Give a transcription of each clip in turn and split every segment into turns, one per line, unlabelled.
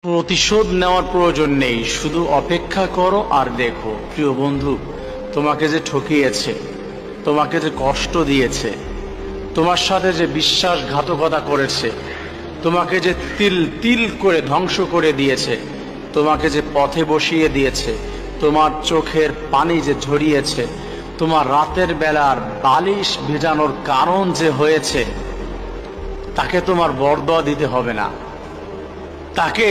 প্রতিশোধ নেওয়ার প্রয়োজন নেই, শুধু অপেক্ষা করো আর দেখো। প্রিয় বন্ধু, তোমাকে যে ঠকিয়েছে, তোমাকে যে কষ্ট দিয়েছে, তোমার সাথে যে বিশ্বাসঘাতকতা করেছে, তোমাকে যে তিল তিল করে ধ্বংস করে দিয়েছে, তোমাকে যে পথে বসিয়ে দিয়েছে, তোমার চোখের পানি যে ঝরিয়েছে, তোমার রাতের বেলার বালিশ ভেজানোর কারণ যে হয়েছে, তাকে তোমার বরদোয়া দিতে হবে না, তাকে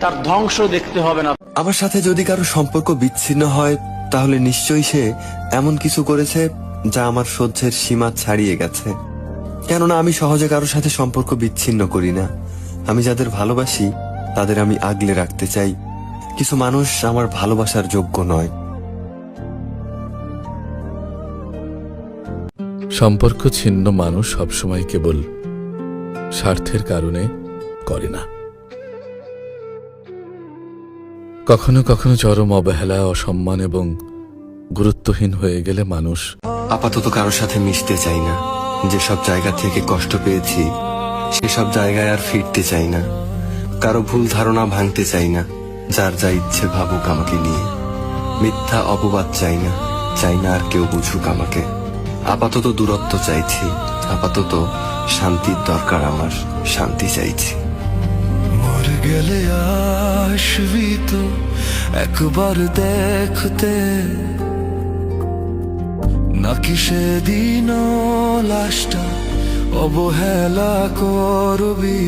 তার ধ্বংস দেখতে হবে না।
আমার সাথে যদি কারো সম্পর্ক বিচ্ছিন্ন হয়, তাহলে নিশ্চয়ই সে এমন কিছু করেছে যা আমার সহ্যের সীমা ছাড়িয়ে গেছে। কেননা আমি সহজে কারোর সাথে সম্পর্ক বিচ্ছিন্ন করি না। আমি যাদের ভালোবাসি তাদের আমি আগলে রাখতে চাই। কিছু মানুষ আমার ভালোবাসার যোগ্য নয়।
সম্পর্ক ছিন্ন মানুষ সবসময় কেবল স্বার্থের কারণে করে না। কখনো কখনো চরম অবহেলা, অসম্মান এবং গুরুত্বহীন হয়ে গেলে মানুষ
আপাতত কারোর সাথে মিশতে চাই না। যেসব জায়গা থেকে কষ্ট পেয়েছি সেসব জায়গায় আর ফিরতে চাই না। কারো ভুল ধারণা ভাঙতে চাই না। যার যা ইচ্ছে ভাবুক আমাকে নিয়ে। মিথ্যা অপবাদ চাই না। চাই না আর কেউ বুঝুক আমাকে। আপাতত দূরত্ব চাইছি। আপাতত শান্তির দরকার আমার। শান্তি চাইছি।
মর গেলে আসবি তো একবার দেখতে, নাকি সেদিন লাশটা অবহেলা করবি।